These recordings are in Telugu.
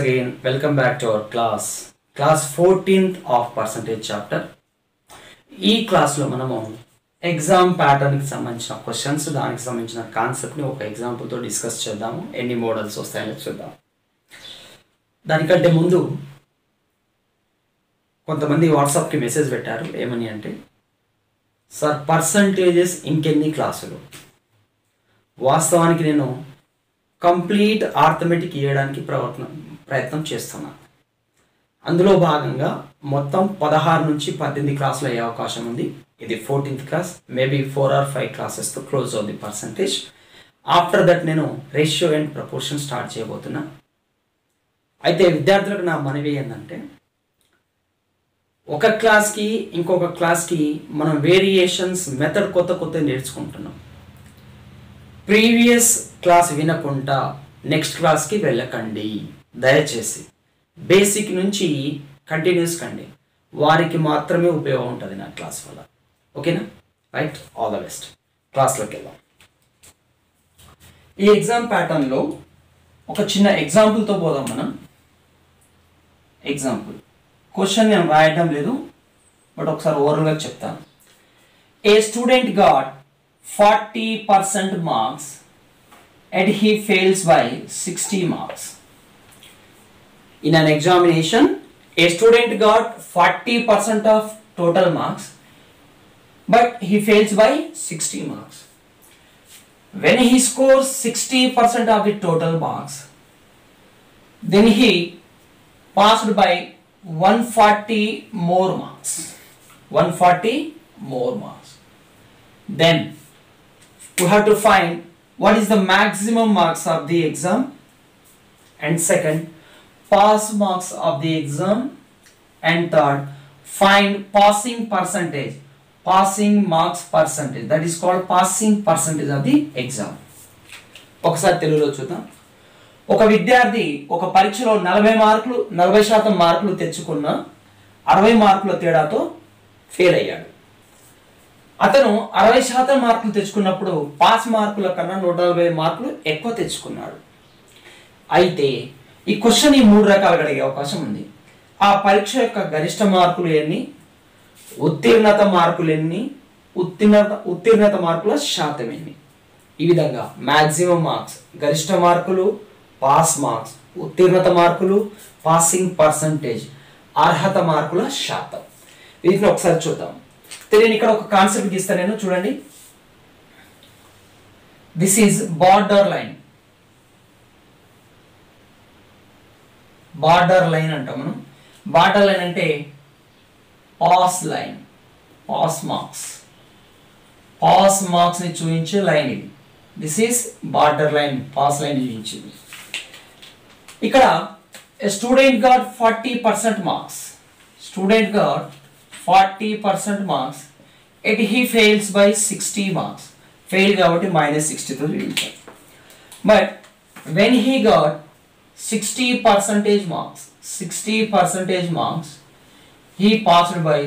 again, welcome back to our class 14th of percentage chapter. ఈ క్లాస్ లో మనము ఎగ్జామ్ ప్యాటర్న్ కి సంబంధించిన క్వశ్చన్స్ దానికి సంబంధించిన కాన్సెప్ట్ ని ఒక ఎగ్జాంపుల్ తో డిస్కస్ చేద్దాము. ఎన్ని మోడల్స్ వస్తాయో చూద్దాం. దానికంటే ముందు కొంతమంది వాట్సాప్ కి మెసేజ్ పెట్టారు. ఏమని అంటే, సార్ పర్సంటేజెస్ ఇంకెన్ని క్లాసులు? వాస్తవానికి నేను కంప్లీట్ ఆర్థమెటిక్ ఇవ్వడానికి ప్రయత్నం చేస్తున్నాను. అందులో భాగంగా మొత్తం 16 నుంచి 18 క్లాసులు అయ్యే అవకాశం ఉంది. ఇది 14th క్లాస్, మేబీ 4 or 5 క్లాసెస్తో క్లోజ్ అవుతుంది పర్సంటేజ్. ఆఫ్టర్ దట్ నేను రేషియో అండ్ ప్రపోర్షన్ స్టార్ట్ చేయబోతున్నా. అయితే విద్యార్థులకు నా మనవి ఏంటంటే, ఒక క్లాస్కి ఇంకొక క్లాస్కి మనం వేరియేషన్స్ మెథడ్ కొత్త నేర్చుకుంటున్నాం. ప్రీవియస్ క్లాస్ వినకుండా నెక్స్ట్ క్లాస్కి వెళ్ళకండి దయచేసి. బేసిక్ నుంచి కంటిన్యూస్ కండి, వారికి మాత్రమే ఉపయోగం ఉంటుంది నా క్లాస్ వల్ల. ఓకేనా? Right, all the best. క్లాస్లోకి వెళ్దాం. ఈ ఎగ్జామ్ ప్యాటర్న్లో ఒక చిన్న ఎగ్జాంపుల్తో పోదాం మనం. ఎగ్జాంపుల్ క్వశ్చన్ నేను రాయటం లేదు, బట్ ఒకసారి ఓవరాల్గా చెప్తాను. ఏ student got 40% marks and he fails by 60 marks. In an examination, a student got 40% of total marks, but he fails by 60 marks. When he scores 60% of the total marks, then he passed by 140 more marks. 140 more marks. Then we have to find what is the maximum marks of the exam, and second, pass marks of the exam, and third, find passing percentage, passing marks percentage, that is called passing percentage of the exam. ఒకసారి తెలుగులో చూద్దాం. ఒక విద్యార్థి ఒక పరీక్షలో 40% మార్కులు తెచ్చుకున్న 60 మార్కుల తేడాతో ఫెయిల్ అయ్యాడు. అతను 60% మార్కులు తెచ్చుకున్నప్పుడు పాస్ మార్కుల కన్నా 140 మార్కులు ఎక్కువ తెచ్చుకున్నాడు. అయితే ఈ క్వశ్చన్ ఈ 3 రకాలుగా అడిగే అవకాశం ఉంది. ఆ పరీక్ష యొక్క గరిష్ట మార్కులు ఎన్ని, ఉత్తీర్ణత మార్కులు ఎన్ని, ఉత్తీర్ణత మార్కుల శాతం ఎన్ని. ఈ విధంగా మ్యాక్సిమం మార్క్స్, గరిష్ట మార్కులు, పాస్ మార్క్స్, ఉత్తీర్ణత మార్కులు, పాసింగ్ పర్సంటేజ్, అర్హత మార్కుల శాతం. వీటిని ఒకసారి చూద్దాం. నేను ఇక్కడ ఒక కాన్సెప్ట్ గీస్తాను. నేను చూడండి, this is border line. Border line అంటాం మనం. బార్డర్ లైన్ అంటే pass line, pass marks, pass marks ని చూపించే లైన్ ఇది. This is border line, pass line చూపించింది. ఇక్కడ student got 40% marks, student got 40% marks, and he fails by 60 marks. Fail కాబట్టి -60 తో చూపించారు. But when he got 60% marks, he passed by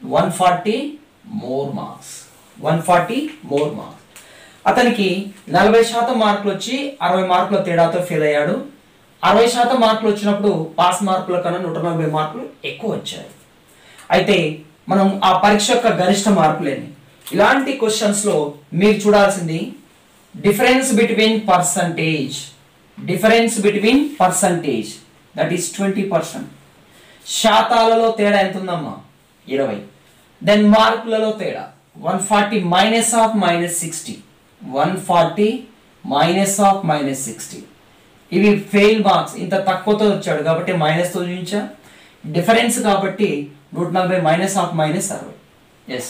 140 more marks. 140 more marks. అతనికి 40% మార్కులు వచ్చి 60 మార్కుల తేడాతో ఫెయిల్ అయ్యాడు. 60% మార్కులు వచ్చినప్పుడు పాస్ మార్కుల కన్నా 140 మార్కులు ఎక్కువ వచ్చాయి. అయితే మనం ఆ పరీక్ష యొక్క గరిష్ట మార్కులేని. ఇలాంటి క్వశ్చన్స్లో మీరు చూడాల్సింది difference between percentage, that is 20%. శాతాలలో తేడా ఎంత ఉందమ్మా? 20. దెన్ మార్కులలో తేడా 140 -60, 140 -60. ఇవి ఫెయిల్ మార్క్స్. ఇంత తక్కువతో వచ్చాడు కాబట్టి మైనస్తో చూపించా. డిఫరెన్స్ కాబట్టి 140 -60. Yes,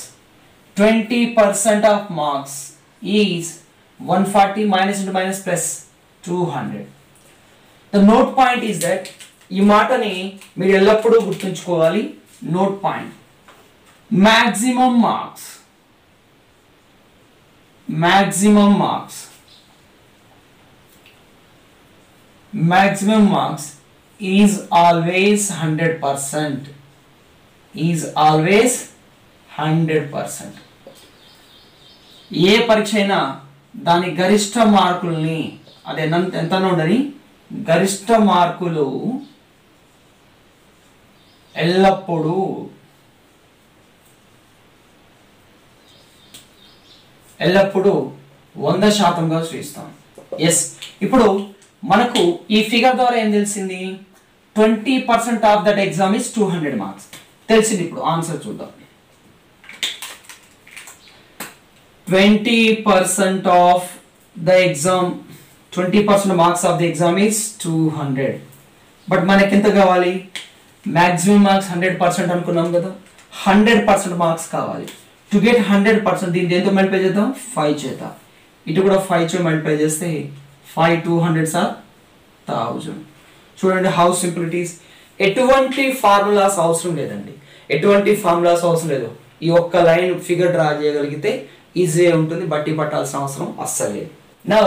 20% of marks is 140 minus into minus plus 200. The note point is that ఈ మాటని మీరు ఎల్లప్పుడూ గుర్తుంచుకోవాలి. Note point, maximum marks is always 100%. Is always 100%. ఏ పరీక్ష అయినా దాని గరిష్ట మార్కుల్ని అది ఎంత ఉండని గరిష్ట మార్కులు ఎల్లప్పుడూ ఎల్లప్పుడూ 100%గా చూస్తాం. ఎస్, ఇప్పుడు మనకు ఈ ఫిగర్ ద్వారా ఏం తెలిసింది? 20% of that exam is 200 marks తెలిసింది. ఇప్పుడు ఆన్సర్ చూద్దాం. 20% of the exam, 20% marks of the exam is 200. But మనకి ఎంత కావాలి? మ్యాక్సిమం మార్క్స్ 100% అనుకున్నాం కదా, 100% మార్క్స్ కావాలి. టు గెట్ 100%, దీన్ని దేంతో మల్టిప్లై చేద్దాం? 5 చేత. ఇటు కూడా 5 చే మల్టిప్లై చేస్తే 5 200s ఆర్ 1000. చూడండి హౌ సింపుల్ ఇట్ ఈస్. ఎటువంటి ఫార్ములాస్ అవసరం లేదండి, ఎటువంటి ఫార్ములాస్ అవసరం లేదు. ఈ ఒక్క లైన్ ఫిగర్ డ్రా చేయగలిగితే ఈజీ ఉంటుంది, బట్టి పట్టాల్సిన అవసరం అస్సలు లేదు. నౌ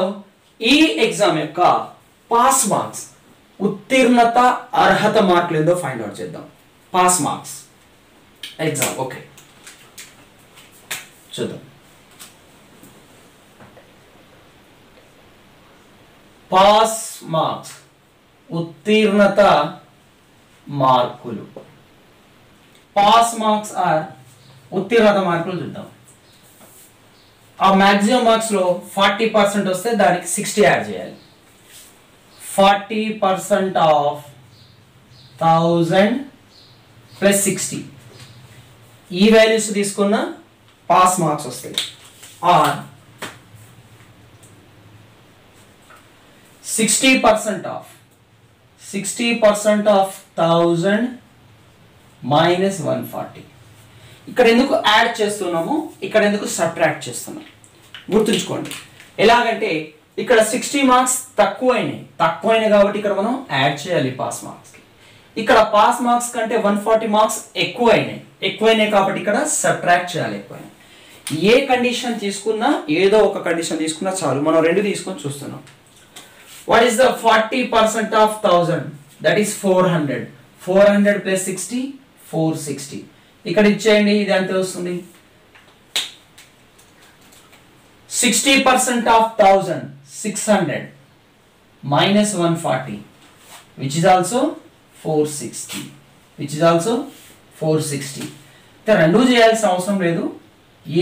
ఈ ఎగ్జామ్ యొక్క పాస్ మార్క్స్, ఉత్తీర్ణత అర్హత మార్కులు ఏందో ఫైండ్ అవుట్ చేద్దాం. Pass marks exam. ఓకే, చూద్దాం. పాస్ మార్క్స్, ఉత్తీర్ణత మార్కులు. పాస్ మార్క్స్ ఆర్ ఉత్తీర్ణత మార్కులు చూద్దాం. ఆ మ్యాక్సిమం మార్క్స్ లో 40% వస్తే దానికి 60 యాడ్ చేయాలి. 40% ఆఫ్ 1000 ప్లస్ 60, ఈ వాల్యూస్ తీసుకున్న పాస్ మార్క్స్ వస్తాయి. Or 60% of 1000 minus 140. ఇక్కడ ఎందుకు యాడ్ చేస్తున్నాము, ఇక్కడ ఎందుకు సబ్ట్రాక్ట్ చేస్తున్నాం గుర్తుంచుకోండి. ఎలాగంటే ఇక్కడ 60 మార్క్స్ తక్కువైనాయి కాబట్టి ఇక్కడ మనం యాడ్ చేయాలి పాస్ మార్క్స్కి. ఇక్కడ పాస్ మార్క్స్ కంటే 140 మార్క్స్ ఎక్కువైనాయి కాబట్టి ఇక్కడ సబ్ట్రాక్ట్ చేయాలి. ఎక్కువైనాయి ఏ కండిషన్ తీసుకున్నా, ఏదో ఒక కండిషన్ తీసుకున్నా చాలు. మనం రెండు తీసుకొని చూస్తున్నాం. What is the 40% of 1000? That is 400. 400 plus 60 460. ఇక్కడ ఇచ్చేయండి, ఇది ఎంత వస్తుంది? 60% of 1000 600 minus 140 which is also 460. రెండు చేయాల్సిన అవసరం లేదు,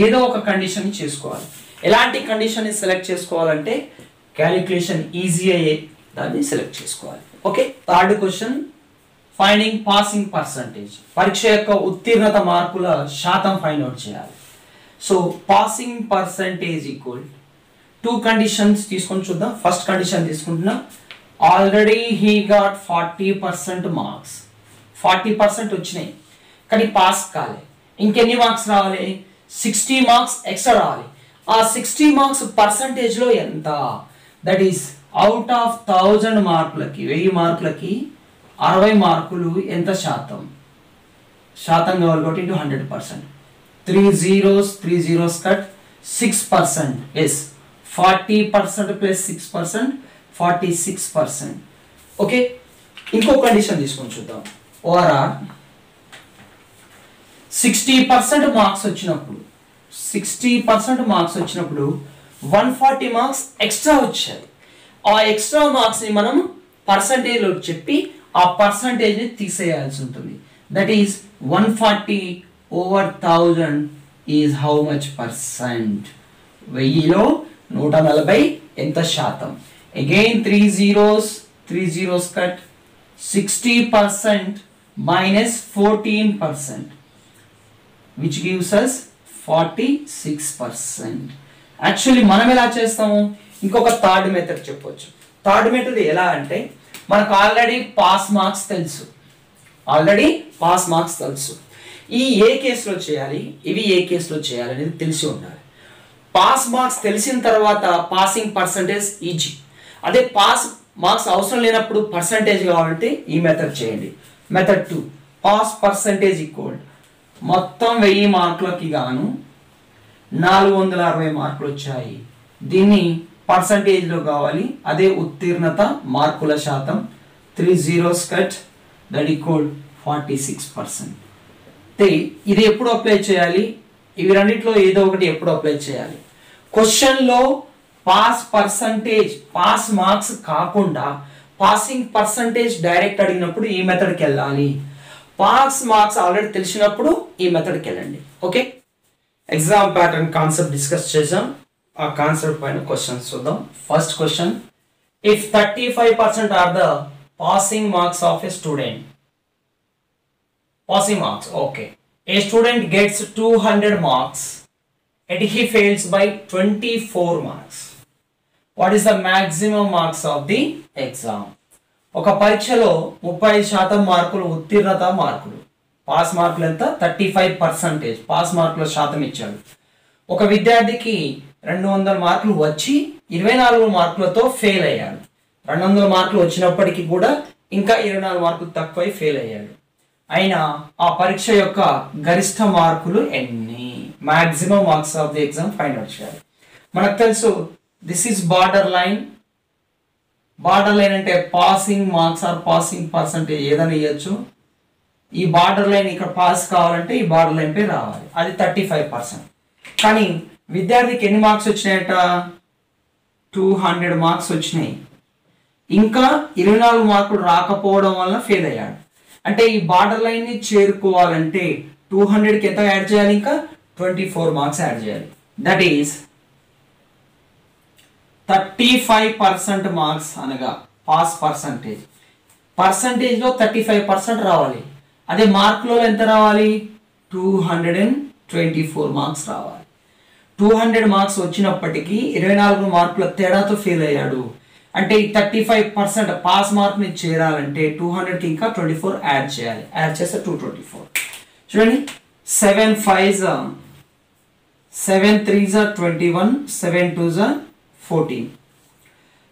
ఏదో ఒక కండిషన్ చేసుకోవాలి. ఎలాంటి కండిషన్ సెలెక్ట్ చేసుకోవాలంటే క్యాలిక్యులేషన్ ఈజీ అయ్యే దాన్ని సెలెక్ట్ చేసుకోవాలి. Okay, third question, finding passing percentage. పరీక్ష యొక్క ఉత్తీర్ణత మార్కుల శాతం ఫైండ్ అవుట్ చేయాలి. So passing percentage equal 2 conditions తీసుకొని చూద్దాం. ఫస్ట్ కండిషన్ తీసుకుంటున్నా. ఆల్రెడీ హీ గాట్ 40% మార్క్స్, 40% వచ్చినాయి కానీ పాస్ కాలే. ఇంకెన్ని మార్క్స్ రావాలి? 60 మార్క్స్ ఎక్స్ట్రా రావాలి. ఆ 60 మార్క్స్ పర్సంటేజ్ లో ఎంత? దట్ ఈస్ అవుట్ ఆఫ్ 1000 మార్కులకి, 1000 మార్కులకి 60 మార్కులు ఎంత శాతం? శాతం కావాలి కాబట్టి 100%. 3 zeros cut 6%. Yes, 40% plus 6% 46%. Okay, ఇంకో కండిషన్ తీసుకొని చూద్దాం. ఓఆర్ఆర్ 60% మార్క్స్ వచ్చినప్పుడు 140 మార్క్స్ ఎక్స్ట్రా వచ్చాయి. ఆ ఎక్స్ట్రా మార్క్స్ ని మనం పర్సంటేజ్ లో చెప్పి ఆ పర్సంటేజ్ ని తీసేయాల్సి ఉంటుంది. That is 140 over 1000 is how much percent? 1000లో 140 ఎంత శాతం? Again 3 zeros cut 60% minus 14% which gives us 46%. Actually మనం ఎలా చేస్తాము? ఇంకొక థర్డ్ మెథడ్ చెప్పొచ్చు. థర్డ్ మెథడ్ ఎలా అంటే, మనకు ఆల్రెడీ పాస్ మార్క్స్ తెలుసు. ఈ ఏ కేసులో చేయాలి, ఇవి ఏ కేసులో చేయాలి అనేది తెలిసి ఉండాలి. పాస్ మార్క్స్ తెలిసిన తర్వాత పాసింగ్ పర్సంటేజ్ ఈజీ. అదే పాస్ మార్క్స్ అవసరం లేనప్పుడు పర్సంటేజ్ కావాలంటే ఈ మెథడ్ చేయండి. మెథడ్ 2, పాస్ పర్సంటేజ్ ఈక్వల్ మొత్తం 1000 మార్కులకి గాను 460 మార్కులు వచ్చాయి. దీన్ని పర్సంటేజ్లో కావాలి, అదే ఉత్తీర్ణత మార్కుల శాతం. 3 zeros కట్ దట్ ఈక్వల్ 46%. ఇది ఎప్పుడు అప్లై చేయాలి? ఇవి రెండిట్లో ఏదో ఒకటి ఎప్పుడు అప్లై చేయాలి. క్వశ్చన్లో పాస్ పర్సంటేజ్, పాస్ మార్క్స్ కాకుండా పాసింగ్ పర్సంటేజ్ డైరెక్ట్ అడిగినప్పుడు ఈ మెథడ్కి వెళ్ళాలి. పాస్ మార్క్స్ ఆల్రెడీ తెలిసినప్పుడు ఈ మెథడ్కి వెళ్ళండి. Okay, exam pattern concept discuss చేసాం. ఆ కాన్సెప్ట్ పైన క్వశ్చన్స్ చూద్దాం. First question, if 35% are the passing marks of a student, passing marks, okay, a student gets 200 marks and he fails by 24 marks, what is the maximum marks of the exam? ఒక పరీక్షలో 30% మార్కులు ఉత్తీర్ణత మార్కులు, పాస్ మార్కులు ఎంత 35%, పాస్ మార్కుల శాతం ఇచ్చాడు. ఒక విద్యార్థికి 200 మార్కులు వచ్చి 24 మార్కులతో ఫెయిల్ అయ్యాడు. 200 మార్కులు వచ్చినప్పటికీ కూడా ఇంకా 24 మార్కులు తక్కువై ఫెయిల్ అయ్యాడు. అయినా ఆ పరీక్ష యొక్క గరిష్ట మార్కులు ఎన్ని? Maximum marks of the exam find out చేయాలి. మనకు తెలుసు this is border line. Border line అంటే passing marks or passing percentage ఏదైనా ఇవ్వచ్చు. ఈ బార్డర్ లైన్ ఇక్కడ పాస్ కావాలంటే ఈ బార్డర్ లైన్ పై రావాలి, అది 35%. కానీ విద్యార్థికి ఎన్ని మార్క్స్ వచ్చినాయట? 200 మార్క్స్ వచ్చినాయి. ఇంకా 24 మార్కులు రాకపోవడం వల్ల ఫెయిల్ అయ్యాడు. అంటే ఈ బార్డర్ లైన్ ని చేరుకోవాలంటే 200కి ఎంత యాడ్ చేయాలి? ఇంకా 24 మార్క్స్ యాడ్ చేయాలి. దట్ ఈస్ 35% మార్క్స్ అనగా పాస్ పర్సంటేజ్. పర్సంటేజ్లో 35% రావాలి. అదే మార్కులలో ఎంత రావాలి? 224 మార్క్స్ రావాలి. 200 మార్క్స్ వచ్చినప్పటికీ 24 మార్కుల తేడాతో ఫెయిల్ అయ్యాడు. అంటే ఈ 35% పాస్ మార్క్ ని చేరాలంటే 200కి ఇంకా 24 యాడ్ చేయాలి. యాడ్ చేస్తే 224. చూడండి, 7 5s 7 3s 21, 7 2s 14.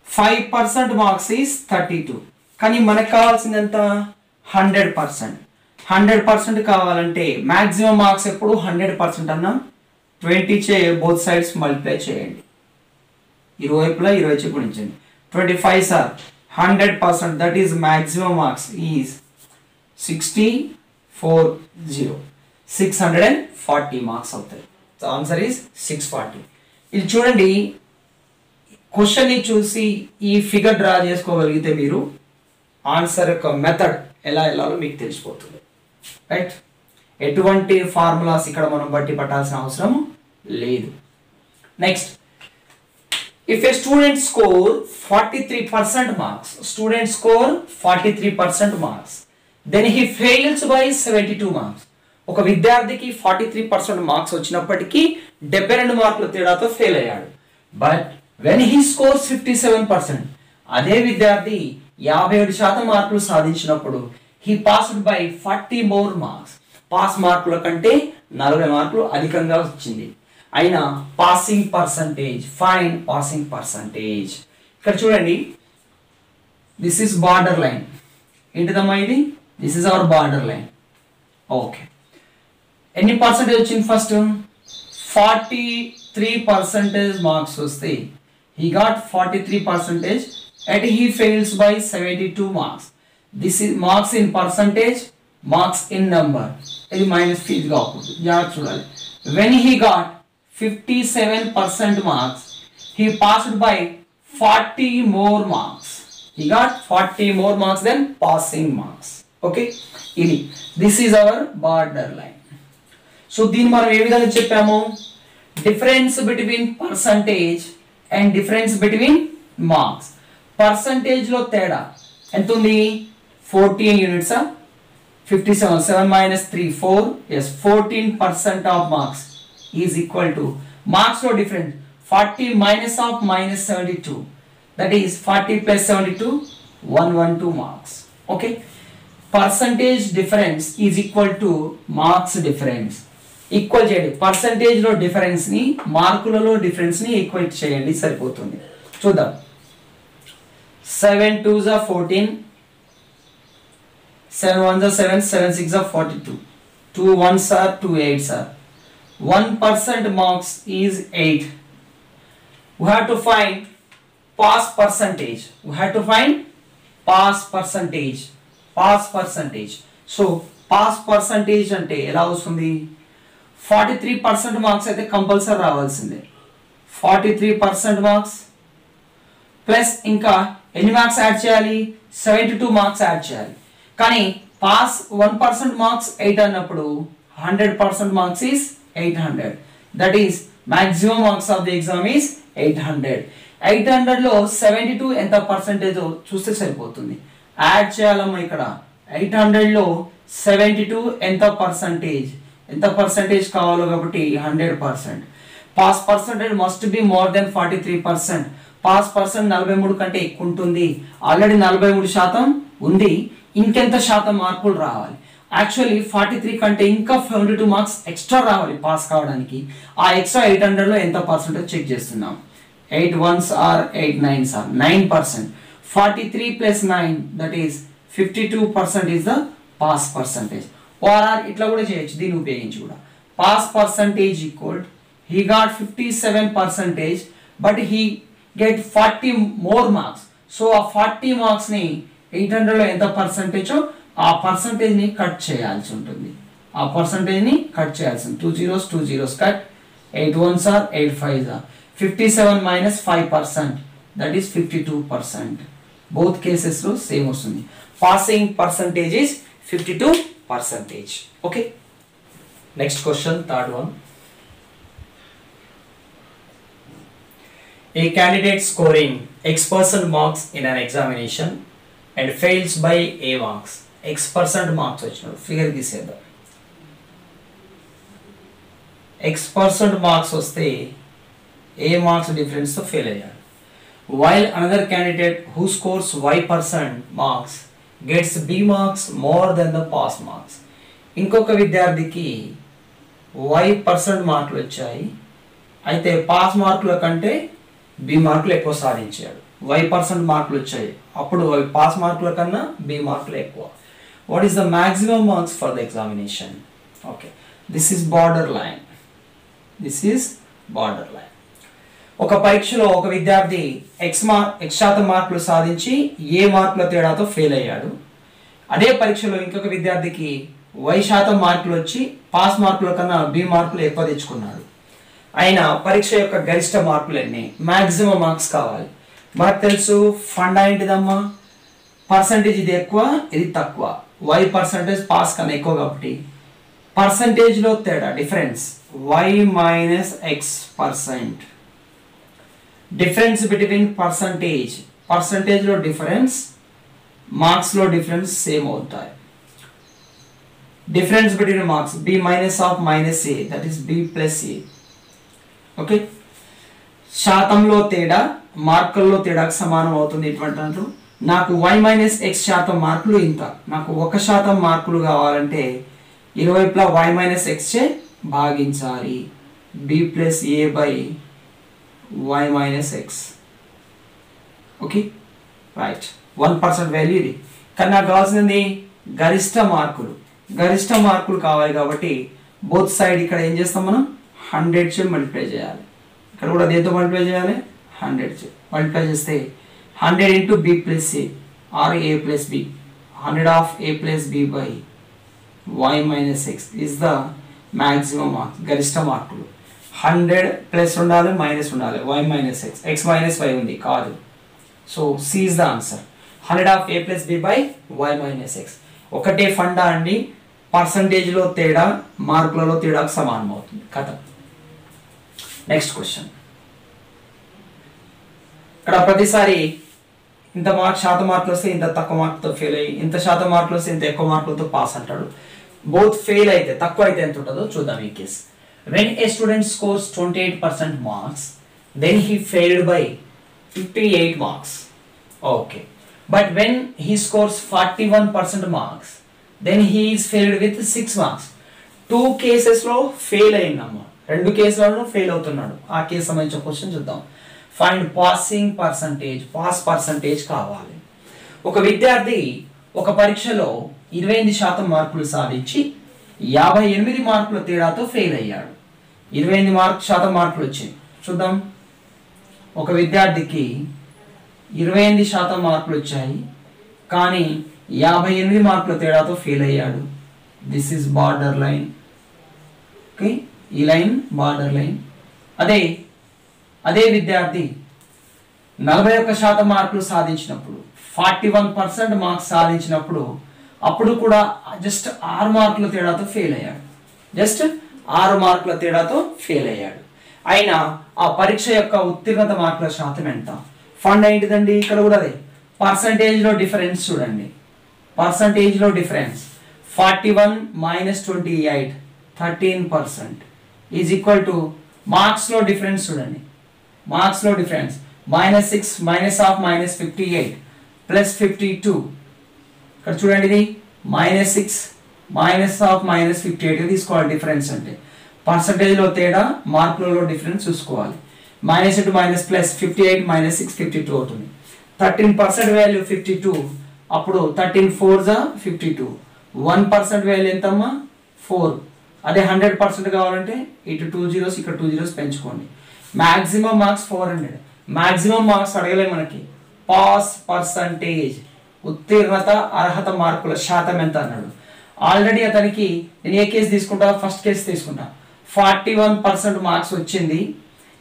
5% marks is 32. కానీ మనకు కావాల్సింది ఎంత? 100%. 100% కావాలంటే మాక్సిమం మార్క్స్ ఎప్పుడు 100% అన్నాం. 20 చే బోత్ సైడ్స్ మల్టిప్లై చేయండి. ఇరువైపులా 20 గుణించండి. 25 are 100%, that is maximum marks is 640 marks అవుతాయి. The answer is 640. ఇది చూడండి, క్వశ్చన్ ని చూసి ఈ ఫిగర్ డ్రా చేసుకోగలిగితే మీరు ఆన్సర్ యొక్క మెథడ్ ఎలా వెళ్ళాలో మీకు తెలిసిపోతుంది. రైట్, ఎటువంటి ఫార్ములాస్ ఇక్కడ మనం బట్టి పట్టాల్సిన అవసరం లేదు. Next, if a student score 43% marks, student score 43% marks, then he fails by 72 marks. ఒక విద్యార్థికి 43% మార్క్స్ వచ్చినప్పటికీ 72 మార్కుల తేడాతో ఫెయిల్ అయ్యాడు. బట్ when he scores 57%, అదే విద్యార్థి 57% మార్కులు సాధించినప్పుడు he passed by 40 more marks. Pass మార్కుల కంటే 40 మార్కులు అధికంగా వచ్చింది. అయినా passing percentage, find passing percentage. ఇక్కడ చూడండి, దిస్ ఇస్ బార్డర్ లైన్. ఏంటిదమ్మా ఇది? This is our border line. Okay, ఎన్ని పర్సంటేజ్ వచ్చింది? ఫస్ట్ 43% మార్క్స్ వస్తే he got 43% and he fails by 72 marks. This is marks in percentage, marks in number. ఇది మైనస్ ఫీజ్ కాకూడదు, జాగ్రత్త చూడాలి. when he got 57% marks, he passed by 40 more marks. He got 40 more marks than passing marks. Okay, ఇది this is our border line. So దీన్ని మనం ఏ విధంగా చెప్పాము? Difference between percentage and difference between marks. Percentage లో తేడా ఎంత ఉంది? 14 units. 57, 7 minus 3, 4. Yes, 14% of marks is equal to marks no difference 40 minus of minus 72, that is 40 plus 72, 112 marks. Okay, percentage difference is equal to marks difference. Equal చేయండి. పర్సంటేజ్ లో డిఫరెన్స్ ని మార్కులలో డిఫరెన్స్ ని ఈక్వల్ చేయండి, సరిపోతుంది. చూద్దాం. 7 2s are 14, 7 1s are 7, 7 6s are 42, 2 1s are 2 8s are 1% marks is 8. We have to find pass percentage. We have to find pass percentage. Pass percentage. So pass percentage అంటే ఎలా వస్తుంది? 43% మార్క్స్ అయితే కంపల్సరీ రావాల్సిందే. 43% మార్క్స్ ప్లస్ ఇంకా ఎన్ని మార్క్స్ యాడ్ చేయాలి? 72 మార్క్స్ యాడ్ చేయాలి. కానీ పాస్ 1% మార్క్స్ 8 అన్నప్పుడు 100% marks is 800. That is maximum marks of the exam is 800. 800 లో 72 ఎంత పర్సెంటేజ్ చూస్తే సరిపోతుంది. యాడ్ చేయాలమ్మా ఇక్కడ 800 లో 72 ఎంత పర్సెంటేజ్ కావాలో కాబట్టి 100%. Pass percentage must be more than 43%. Pass percent 43 కంటే ఎక్కువ ఉంటుంది. ఆల్రెడీ 43% ఉంది, ఇంకెంత శాతం మార్కులు రావాలి? యాక్చువల్లీ 43 కంటే ఇంకా 72 మార్క్స్ ఎక్స్ట్రా రావాలి పాస్ కావడానికి. ఆ ఎక్స్ట్రా 800 లో ఎంత పర్సెంటేజ్ చెక్ చేస్తున్నాం. 8 1s are 8 9s are 9%. 43 plus 9 that is 52% is the pass percentage. Or ఇట్లా కూడా చేయొచ్చు, దీన్ని ఉపయోగించి కూడా. Pass percentage equal he got 57% but he get 40 more marks. So ఆ 40 marks ని 800 లో ఎంత పర్సెంటేజ్ ఆ పర్సెంటేజ్ ని కట్ చేయాల్సి ఉంటుంది. 2 zeros cut. 8 1s are 8 5s are 57 minus 5%, that is 52%. Both cases లో సేమ్ వస్తుంది. Passing percentage is 52%. Okay. Next question, third one. A candidate scoring X% marks in an examination and fails by A marks. X% marks వచ్చినాడు. ఫిగర్ తీసేద్దాం. X% మార్క్స్ వస్తే A marks difference తో ఫెయిల్ అయ్యాడు. While another candidate who scores Y% marks gets B marks more than the pass marks. ఇంకొక విద్యార్థికి Y% మార్కులు వచ్చాయి, అయితే పాస్ మార్కుల కంటే B మార్కులు ఎక్కువ సాధించాడు. Y% మార్కులు వచ్చాయి, అప్పుడు పాస్ మార్కుల కన్నా B మార్కులు ఎక్కువ. What is the maximum marks for the examination? Okay, this is borderline. ఒక పరీక్షలో ఒక విద్యార్థి X శాతం మార్కులు సాధించి ఏ మార్కుల తేడాతో ఫెయిల్ అయ్యాడు. అదే పరీక్షలో ఇంకొక విద్యార్థికి Y శాతం మార్కులు వచ్చి పాస్ మార్కుల కన్నా B మార్కులు ఎక్కువ తెచ్చుకున్నాడు. అయినా పరీక్ష యొక్క గరిష్ట మార్కులు ఎన్ని? మాక్సిమం మార్క్స్ కావాలి. మనకు తెలుసు ఫండా ఏంటిదమ్మా, పర్సంటేజ్ ఇది ఎక్కువ ఇది తక్కువ. Y% పాస్ కన్నా ఎక్కువ కాబట్టి పర్సంటేజ్లో తేడా difference Y minus X%. Difference between పర్సంటేజ్లో డిఫరెన్స్, మార్క్స్లో డిఫరెన్స్ సేమ్ అవుతాయి. Difference between marks B minus of minus A, that is B plus A. Okay, శాతంలో తేడా మార్కుల్లో తేడాకు సమానం అవుతుంది. ఇటువంటి నాకు Y minus X శాతం మార్కులు ఇంత, నాకు 1% మార్కులు కావాలంటే ఇరువైపులా Y minus X చే భాగించాలి. B plus A by Y minus X. Okay right, 1% value ఇది. కానీ నాకు కావాల్సింది గరిష్ట మార్కులు కావాలి కాబట్టి బోత్ సైడ్ ఇక్కడ ఏం చేస్తాం మనం 100 చే మల్టిప్లై చేయాలి. ఇక్కడ కూడా దేంతో మల్టిప్లై చేయాలి? 100 చే మల్టిప్లై చేస్తే 100 into B plus A or A plus B, 100 of A plus B by Y minus X is the maximum marks, గరిష్ట మార్కులు. 100 ప్లస్ ఉండాలి మైనస్ ఉండాలి. Y minus X, X minus Y ఉంది కాదు. So C is the answer. 100 of A plus B by Y minus X. ఒకటే ఫండా అండి, పర్సంటేజ్లో తేడా మార్కులలో తేడాకు సమానం అవుతుంది. కథ. Next question. ఇక్కడ ప్రతిసారి ఇంత శాతం మార్కులు వస్తే ఇంత తక్కువ మార్కులతో ఫెయిల్ అయ్యి, ఇంత శాతం మార్కులు వస్తే ఇంత ఎక్కువ మార్కులతో పాస్ అంటాడు. బోత్ ఫెయిల్ అయితే తక్కువ అయితే ఎంత ఉంటుందో చూద్దాం ఈ case. When a student scores 28% marks, then he failed by 58 marks. Okay. But when he scores 41% marks, then he is failed with 6 marks. 2 cases లో ఫెయిల్ అయిందమ్మా, 2 కేసులలో ఫెయిల్ అవుతున్నాడు. ఆ కేసు సంబంధించిన క్వశ్చన్ చూద్దాం. Find passing percentage, pass percentage కావాలి. ఒక విద్యార్థి ఒక పరీక్షలో 28% మార్కులు సాధించి 58 మార్కుల తేడాతో ఫెయిల్ అయ్యాడు. 28% మార్కులు వచ్చాయి. చూద్దాం, ఒక విద్యార్థికి 28% మార్కులు వచ్చాయి కానీ 58 మార్కుల తేడాతో ఫెయిల్ అయ్యాడు. This is border line. Okay, ఈ లైన్ బార్డర్ లైన్. అదే విద్యార్థి 41% మార్కులు సాధించినప్పుడు 41% మార్క్స్ సాధించినప్పుడు అప్పుడు కూడా జస్ట్ 6 మార్కుల తేడాతో ఫెయిల్ అయ్యాడు. జస్ట్ 6 మార్కుల తేడాతో ఫెయిల్ అయ్యాడు. అయినా ఆ పరీక్ష యొక్క ఉత్తీర్ణత మార్కుల శాతం ఎంత? ఫండ్ ఏంటిదండి? ఇక్కడ కూడా అదే పర్సంటేజ్లో డిఫరెన్స్ చూడండి. పర్సంటేజ్లో డిఫరెన్స్ 41 - 28 13% ఈజ్ ఈక్వల్ టు మార్క్స్లో డిఫరెన్స్ చూడండి. మార్క్స్లో డిఫరెన్స్ -6 -58 +52. ఇక్కడ చూడండి, ఇది -6 -58 తీసుకోవాలి డిఫరెన్స్ అంటే. పర్సంటేజ్లో తేడా, మార్కులలో డిఫరెన్స్ చూసుకోవాలి. -(-) +58 - 6 52 అవుతుంది. 13% వాల్యూ 52, అప్పుడు 13 4s 52. 1% వాల్యూ ఎంతమ్మా? 4. అదే 100% కావాలంటే ఇటు 2 zeros ఇక్కడ 2 zeros పెంచుకోండి. Maximum marks 400. మ్యాక్సిమం మార్క్స్ అడగలే మనకి. పాస్ పర్సంటేజ్, ఉత్తీర్ణత అర్హత మార్కుల శాతం ఎంత అన్నాడు. ఆల్రెడీ అతనికి నేను ఏ కేసు తీసుకుంటా? ఫస్ట్ కేసు తీసుకుంటా. 41% మార్క్స్ వచ్చింది.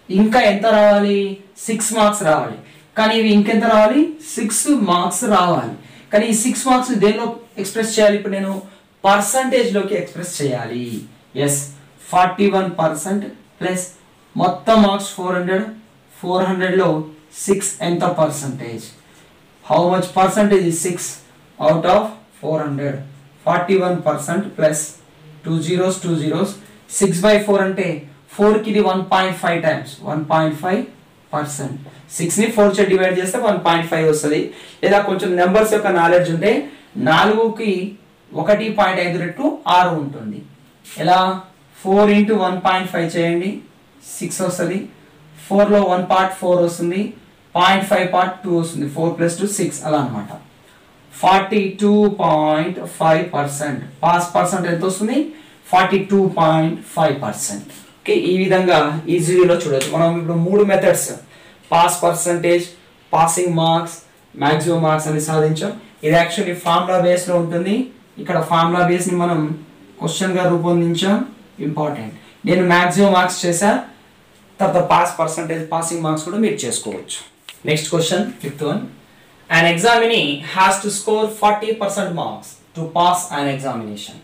ఇంకా ఎంత రావాలి? 6 మార్క్స్ రావాలి. కానీ ఇవి ఇంకెంత రావాలి? 6 మార్క్స్ రావాలి. కానీ ఈ 6 మార్క్స్ దేనిలో ఎక్స్ప్రెస్ చేయాలి? ఇప్పుడు నేను పర్సంటేజ్లోకి ఎక్స్ప్రెస్ చేయాలి. ఎస్, 41% ప్లస్ మొత్తం మార్క్స్ 400. 400లో 6 ఎంత percentage? How much percentage is 6 out of 400? 41% plus 2 zeros 2 zeros 6/4 అంటే 4కి ఇది 1.5 టైమ్స్ 1.5%. 6ని 4 చే డివైడ్ చేస్తే 1.5 వస్తుంది. లేదా కొంచెం నెంబర్స్ యొక్క నాలెడ్జ్ ఉంటే 4కి 1.5 రెట్లు 6 ఉంటుంది. ఎలా? 4 × 1.5 చేయండి, 6 వస్తుంది. 4లో 1 part 4 వస్తుంది, 0.5 part 2 వస్తుంది. 4 + 2 6 అలా అనమాట. 42.5% పాస్ పర్సెంట్ ఎంత వస్తుంది? 42.5%. ఓకే, ఈ విధంగా ఈజీలో చూడొచ్చు. మనం ఇప్పుడు 3 methods, pass percentage, passing marks, maximum marks అని సాధించాం. ఇది యాక్చువల్లీ ఫార్ములా బేస్లో ఉంటుంది. ఇక్కడ ఫార్ములా బేస్ని మనం క్వశ్చన్గా రూపొందించాం. ఇంపార్టెంట్. నేను మ్యాక్సిమం మార్క్స్ చేశా, తర్వాత పాస్ పర్సంటేజ్, పాసింగ్ మార్క్స్ కూడా మీరు చేసుకోవచ్చు. Next question, 5th one. An examinee has to score 40% marks to pass an examination.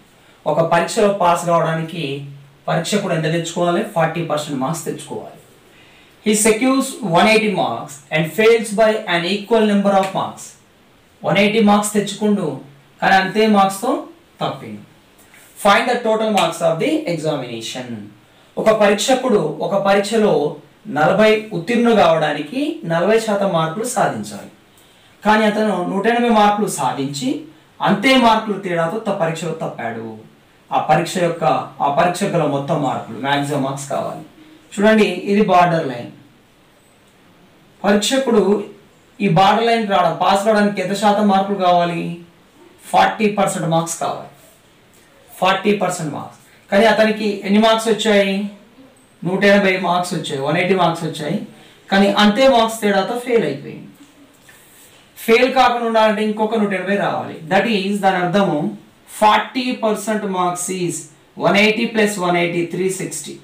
ఒక పరీక్షలో పాస్ కావడానికి పరీక్షకుడు ఎంత తెచ్చుకోవాలి? 40% మార్క్స్ తెచ్చుకోవాలి. He secures 180 marks and fails by an equal number of marks. 180 marks తెచ్చుకుంటూ కానీ అంతే మార్క్స్తో తప్పిండు. Find the total marks of the examination. ఒక పరీక్షకుడు ఒక పరీక్షలో 40 ఉత్తీర్ణులు కావడానికి 40% మార్కులు సాధించాలి. కానీ అతను 180 మార్కులు సాధించి అంతే మార్కులు తేడాతో పరీక్షలో తప్పాడు. ఆ పరీక్ష గల మొత్తం మార్కులు, మ్యాక్సిమం మార్క్స్ కావాలి. చూడండి, ఇది బార్డర్ లైన్. పరీక్షకుడు ఈ బార్డర్ లైన్ పాస్ కావడానికి ఎంత శాతం మార్కులు కావాలి? 40% మార్క్స్ కావాలి. 40% మార్క్స్. కానీ అతనికి ఎన్ని మార్క్స్ వచ్చాయి? 180 మార్క్స్ వచ్చాయి, 180 మార్క్స్ వచ్చాయి. కానీ అంతే మార్క్స్ తేడాతో ఫెయిల్ అయిపోయింది. ఫెయిల్ కాకుండా ఉండాలంటే ఇంకొక 180 రావాలి. దట్ ఈస్, దాని అర్థము 40% marks is 180 + 180 360.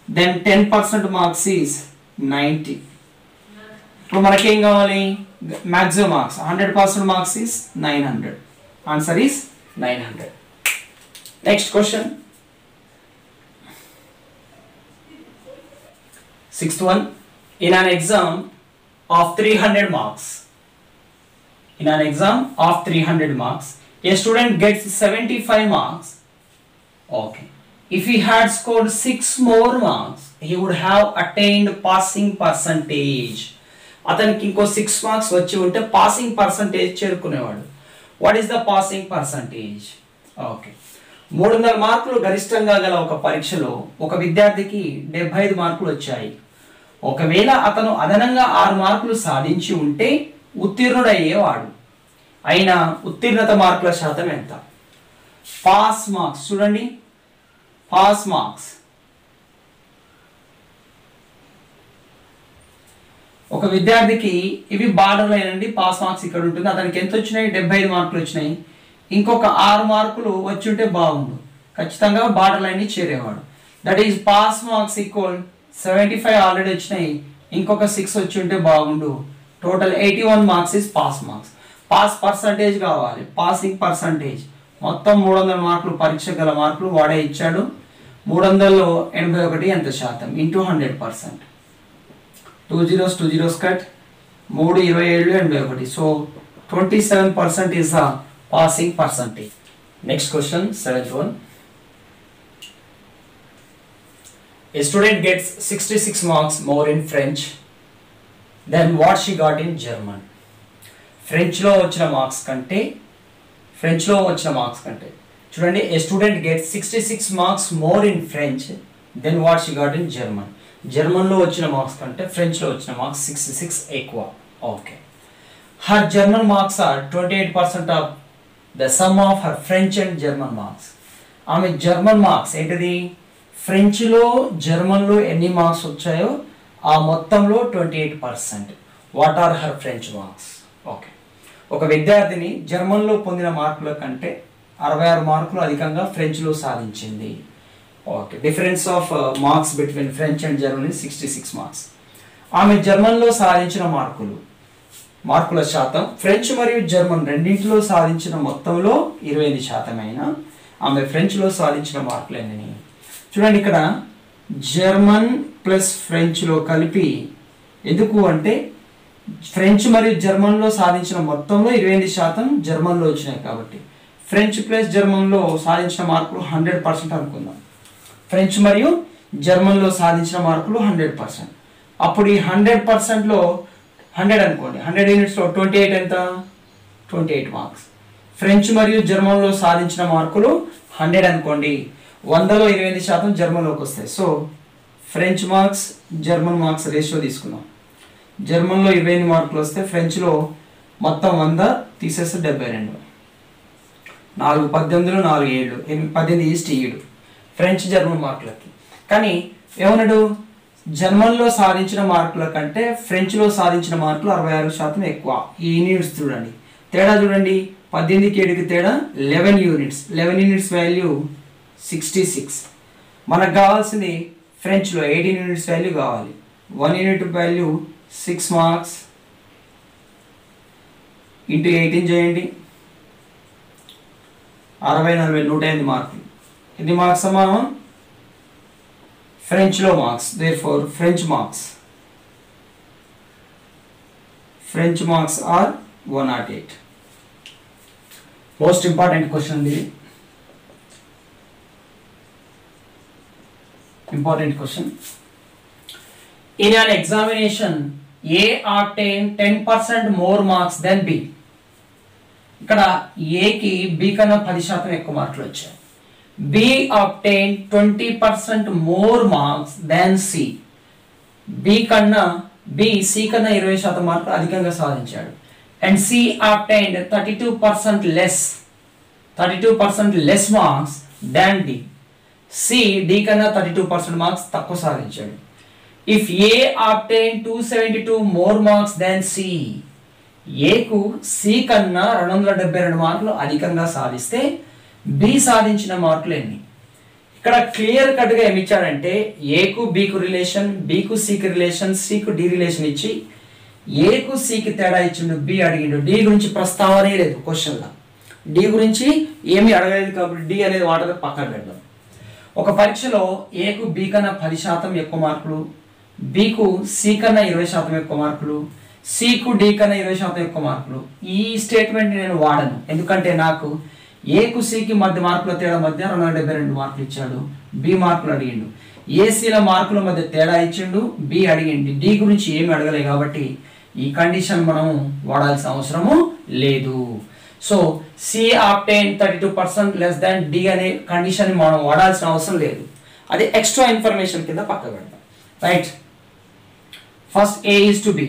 Then 10% marks is 90. ఇప్పుడు మనకేం కావాలి? Maximum marks. 100% marks is 900. Answer is 900. Next question, 6th one. In an exam of 300 marks, a student gets 75 marks. Okay. If he had scored 6 more marks, he would have attained passing percentage. అతనికి ఇంకో 6 మార్క్స్ వచ్చి ఉంటే పాసింగ్ పర్సంటేజ్ చేరుకునేవాడు. What is the passing percentage? Okay, 300 మార్కులు గరిష్టంగా గల ఒక పరీక్షలో ఒక విద్యార్థికి 75 మార్కులు వచ్చాయి. ఒకవేళ అతను అదనంగా 6 మార్కులు సాధించి ఉంటే ఉత్తీర్ణుడయ్యేవాడు. అయినా ఉత్తీర్ణత మార్కుల శాతం ఎంత? పాస్ మార్క్స్ చూడండి, పాస్ మార్క్స్. ఒక విద్యార్థికి ఇవి బార్డర్ లైన్ అండి, పాస్ మార్క్స్ ఇక్కడ ఉంటుంది. అతనికి ఎంత వచ్చినాయి? 75 మార్కులు వచ్చినాయి. ఇంకొక 6 మార్కులు వచ్చి ఉంటే బాగుండు, ఖచ్చితంగా బార్డర్ లైన్ని చేరేవాడు. That is pass marks equal 75 already వచ్చినాయి, ఇంకొక 6 వచ్చి ఉంటే బాగుండు. Total 81 marks is pass marks. Pass percentage కావాలి, పాసింగ్ పర్సంటేజ్. మొత్తం 300 మార్కులు పరీక్ష గల మార్కులు వాడే ఇచ్చాడు. 300లో 81 ఎంత శాతం into 100%. 2 zeros cut, 3 27 81. So 27% is the passing percentage. Next question, 7th one. A student gets 66 marks more in French than what she got in German. ఫ్రెంచ్లో వచ్చిన మార్క్స్ కంటే చూడండి, A student gets 66 marks more in French than what she got in German. జర్మన్లో వచ్చిన మార్క్స్ కంటే ఫ్రెంచ్లో వచ్చిన మార్క్స్ 66 ఎక్కువ. Okay, her German marks are 28% of the sum of her French and German marks. ఆమె జర్మన్ మార్క్స్ ఏంటిది, ఫ్రెంచ్లో జర్మన్లో ఎన్ని మార్క్స్ వచ్చాయో ఆ మొత్తంలో 28%. What are her French marks? Okay, ఒక విద్యార్థిని జర్మన్లో పొందిన మార్కుల కంటే 66 మార్కులు అధికంగా ఫ్రెంచ్లో సాధించింది. Okay, difference of marks between French and German 66 marks. ఆమె జర్మన్లో సాధించిన మార్కుల శాతం ఫ్రెంచ్ మరియు జర్మన్ రెండింటిలో సాధించిన మొత్తంలో 25% అయినా ఆమె ఫ్రెంచ్లో సాధించిన మార్కులు ఎన్ని? చూడండి, ఇక్కడ జర్మన్ ప్లస్ ఫ్రెంచ్లో కలిపి, ఎందుకు అంటే ఫ్రెంచ్ మరియు జర్మన్లో సాధించిన మొత్తంలో 25% జర్మన్లో వచ్చినాయి కాబట్టి ఫ్రెంచ్ ప్లస్ జర్మన్లో సాధించిన మార్కులు 100% అనుకుందాం. ఫ్రెంచ్ మరియు జర్మన్లో సాధించిన మార్కులు 100%. అప్పుడు ఈ 100%లో 100 అనుకోండి, 100 యూనిట్స్లో 28 ఎంత? 28 మార్క్స్. ఫ్రెంచ్ మరియు జర్మన్లో సాధించిన మార్కులు 100 అనుకోండి, 100లో 25% జర్మన్లోకి వస్తాయి. So French marks German marks ratio తీసుకుందాం. జర్మన్లో 28 మార్కులు వస్తే ఫ్రెంచ్లో మొత్తం 100 తీసేస్తే 72. 4 18లో 4 7 18 ఈస్ట్ 7 ఫ్రెంచ్ జర్మన్ మార్కులకి. కానీ ఏమన్నాడు, జర్మన్లో సాధించిన మార్కుల కంటే ఫ్రెంచ్లో సాధించిన మార్కులు 66% ఎక్కువ. ఈ యూనిట్స్ చూడండి, తేడా చూడండి, 18కి 7కి తేడా 11 యూనిట్స్. 11 units value 66. మనకు కావాల్సింది ఫ్రెంచ్లో 18 యూనిట్స్ వాల్యూ కావాలి. 1 యూనిట్ వాల్యూ 6 మార్క్స్ ఇంటూ 18 చేయండి, 60 40 108 మార్కులు. ఇది మార్క్స్ సమానం ఫ్రెంచ్లో marks. Therefore French marks are 108. Most important question ఇది. Important question. In an examination, A obtained 10% more marks than B. ఇక్కడ ఏకి బి కన్నా 10% ఎక్కువ మార్కులు వచ్చాయి. B obtained 20% more marks than C. B C కన్నా 20% మార్కులు అధికంగా సాధించాడు. And C obtained 32% less marks than D. C D కన్నా 32% మార్క్స్ తక్కువ సాధించాడు. If A obtained 272 more marks than C, ఏకు C కన్నా 272 మార్కులు అధికంగా సాధిస్తే B సాధించిన మార్కులు ఎన్ని? ఇక్కడ క్లియర్ కట్గా ఏమి ఇచ్చాడంటే ఏకు Bకు రిలేషన్, Bకు Cకి రిలేషన్, Cకు D రిలేషన్ ఇచ్చి ఏకు Cకి తేడా ఇచ్చిండు, B అడిగిండు. D గురించి ప్రస్తావనే లేదు క్వశ్చన్లో. D గురించి ఏమీ అడగలేదు కాబట్టి D అనేది వాటర్ పక్కన పెడదాం. ఒక పరీక్షలో ఏకు B కన్నా 10% ఎక్కువ మార్కులు, Bకు C కన్నా 20% ఎక్కువ మార్కులు, Cకు D కన్నా 20% ఎక్కువ మార్కులు. ఈ స్టేట్మెంట్ నేను వాడను, ఎందుకంటే నాకు ఏకు Cకి మధ్య మార్కుల తేడా మధ్య 272 మార్కులు ఇచ్చాడు. B మార్కులు అడిగిండు, ఏసీల మార్కుల మధ్య తేడా ఇచ్చిండు, B అడిగిండు. D గురించి ఏమి అడగలే కాబట్టి ఈ కండిషన్ మనం వాడాల్సిన అవసరము లేదు. So C obtained 32% less than D అనే కండిషన్ మనం వాడాల్సిన అవసరం లేదు. అది ఎక్స్ట్రా ఇన్ఫర్మేషన్ కింద పక్క పెడతాం. Right, first A is to B.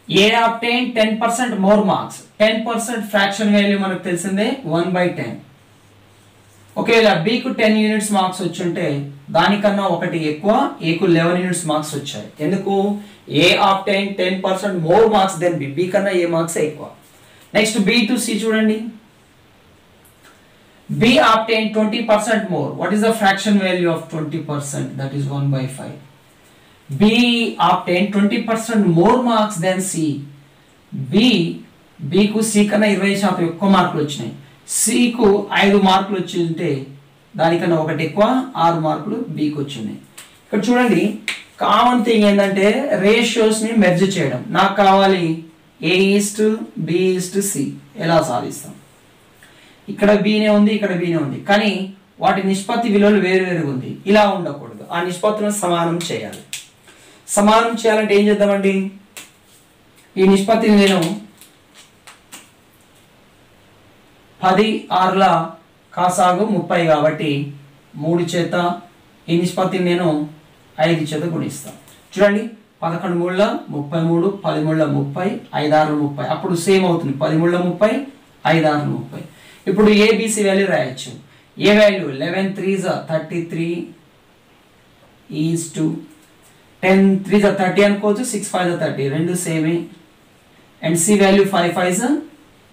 A obtained 10% more marks. 10% fraction value మనకు తెలిసిందే 1/10. ఒకవేళ Bకు 10 యూనిట్స్ మార్క్స్ వచ్చుంటే దానికన్నా ఒకటి ఎక్కువ, Aకు 11 యూనిట్స్ మార్క్స్ వచ్చాయి. ఎందుకు? A obtained 10% more marks than B. B కన్నా A మార్క్స్ ఎక్కువ. నెక్స్ట్ B to C చూడండి. B obtained 20% more. What is the fraction value of 20%? That is 1/5. B obtained 20% more marks than C. B కు C కన్నా 20% ఎక్కువ మార్కులు వచ్చినాయి. C కు 5 మార్కులు వచ్చి ఉంటే దానికన్నా ఒకటి ఎక్కువ 6 మార్కులు Bకి వచ్చినాయి. ఇక్కడ చూడండి, కామన్ థింగ్ ఏంటంటే రేషియోస్ని మెర్జ్ చేయడం. నాకు కావాలి A:B:C. ఎలా సాధిస్తాం? ఇక్కడ బీనే ఉంది, ఇక్కడ బీనే ఉంది, కానీ వాటి నిష్పత్తి విలువలు వేరువేరుగా ఉంది. ఇలా ఉండకూడదు. ఆ నిష్పత్తులను సమానం చేయాలి. సమానం చేయాలంటే ఏం చేద్దామండి? ఈ నిష్పత్తిని నేను 10 6ల కాసాగు 30 కాబట్టి 3 చేత ఈ నిష్పత్తిని నేను 5 చేత గుణిస్తాను. చూడండి, 11 3ల 33, 10 3ల 30, 5 6ల 30. అప్పుడు సేమ్ అవుతుంది, 10 3ల 30, 5 6ల 30. ఇప్పుడు ఏబిసి వాల్యూ రాయొచ్చు. ఏ value 11 3s 33 is to 10 3s 30 అనుకోవచ్చు, 6 5s 30, రెండు సేమే. And C value 5 5s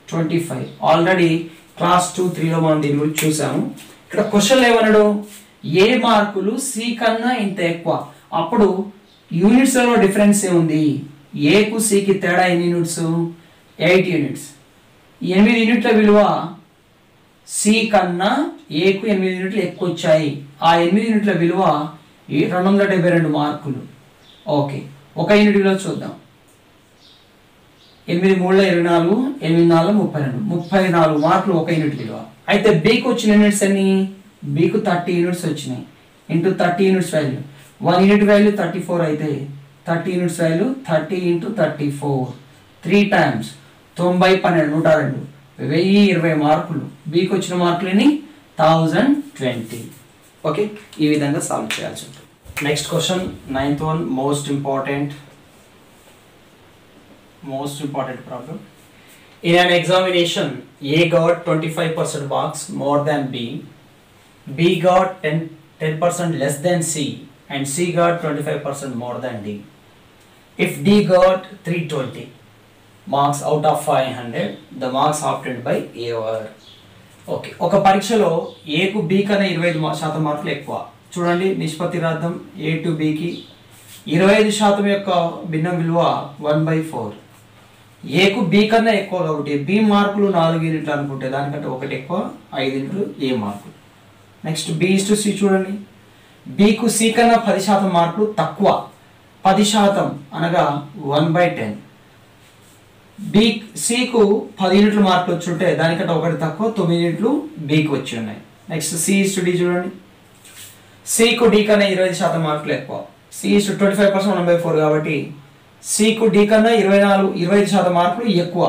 25. Already class 2 3లో మనం దీని గురించి చూసాము. ఇక్కడ క్వశ్చన్ ఏమన్నాడు? ఏ మార్కులు సి కన్నా ఇంత ఎక్కువ. అప్పుడు యూనిట్స్లో డిఫరెన్స్ ఏముంది? ఏకు సికి తేడా ఎన్ని యూనిట్స్? 8 యూనిట్స్. 8 యూనిట్ల విలువ సి కన్నా ఏకు 8 యూనిట్లు ఎక్కువ వచ్చాయి. ఆ 8 యూనిట్ల విలువ 272 మార్కులు. ఓకే, ఒక యూనిట్ విలువ చూద్దాం. 8 3ల 24, 8 4 32, 34 మార్కులు ఒక యూనిట్ విలువ. అయితే బికి వచ్చిన యూనిట్స్ అన్ని? బికు 30 యూనిట్స్ వచ్చినాయి. Into 30 units value, 1 unit value 34 అయితే 30 యూనిట్స్ వాల్యూ 30 ఇంటూ 34, 3 టైమ్స్ 90 12 102, 1020 మార్కులు. బికి వచ్చిన మార్కులని 1020. ఓకే, ఈ విధంగా సాల్వ్ చేయాల్సి ఉంటుంది. Next question, 9th one, most important problem. In an examination, A got 25% marks more than B got 10% less than C, and C got 25% more than D. If D got 320 marks out of 500, the marks obtained by A were. Okay, ఒక పరీక్షలో ఏకు బి కన్నా 25% మార్కులు ఎక్కువ. చూడండి, నిష్పత్తి రాద్దాం. ఏ టు బికి 25% యొక్క భిన్నం విలువ 1/4. ఏకు బి కన్నా ఎక్కువ కాబట్టి బి మార్కులు 4 యూనిట్లు అనుకుంటే దానికంటే ఒకటి ఎక్కువ 5 యూనిట్లు ఏ మార్కులు. నెక్స్ట్ B:C చూడండి, బికు సి కన్నా 10% మార్కులు తక్కువ. 10% అనగా 1/10. సికు 10 యూనిట్లు మార్కులు వచ్చి ఉంటే దానికంటే ఒకటి తక్కువ 9 యూనిట్లు బికి వచ్చి ఉన్నాయి. నెక్స్ట్ C:D చూడండి, సికు డి కన్నా 25% మార్కులు ఎక్కువ. C:25% 1/4 కాబట్టి సికు డి కన్నా 25% మార్కులు ఎక్కువ.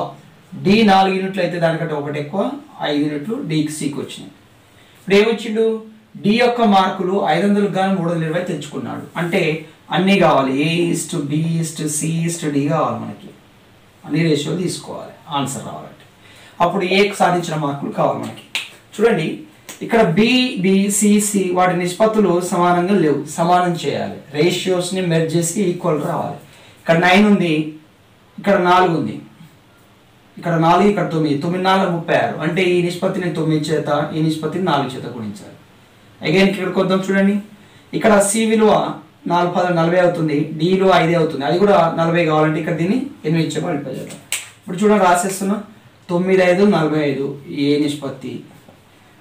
డి 4 యూనిట్లు అయితే దానికంటే ఒకటి ఎక్కువ 5 యూనిట్లు డికి సికి వచ్చినాయి. ఇప్పుడు ఏమొచ్చిండు? డి యొక్క మార్కులు 500 గాను 320 తెచ్చుకున్నాడు. అంటే అన్నీ కావాలి, A:B:C:D కావాలి. మనకి అన్ని రేషియోలు తీసుకోవాలి ఆన్సర్ రావాలంటే. అప్పుడు ఏకు సాధించిన మార్కులు కావాలి మనకి. చూడండి, ఇక్కడ B:B:C:C వాటి నిష్పత్తులు సమానంగా లేవు, సమానం చేయాలి. రేషియోస్ని మెర్జ్ చేసి ఈక్వల్ రావాలి. ఇక్కడ 9 ఉంది, ఇక్కడ 4 ఉంది, ఇక్కడ 4, ఇక్కడ 9, 9 4 36. అంటే ఈ నిష్పత్తిని 9 చేత, ఈ నిష్పత్తిని 4 చేత గుణించాలి. అగైన్ ఇక్కడికి వద్దాం. చూడండి, ఇక్కడ సి విలువ 4 10 40 అవుతుంది, డి విలువ 5 అవుతుంది. అది కూడా 40 కావాలంటే ఇక్కడ దీన్ని 8 చేత మల్టిప్లై చేద్దాం. ఇప్పుడు చూడండి, రాసేస్తున్నా. 9 5 45 ఏ నిష్పత్తి,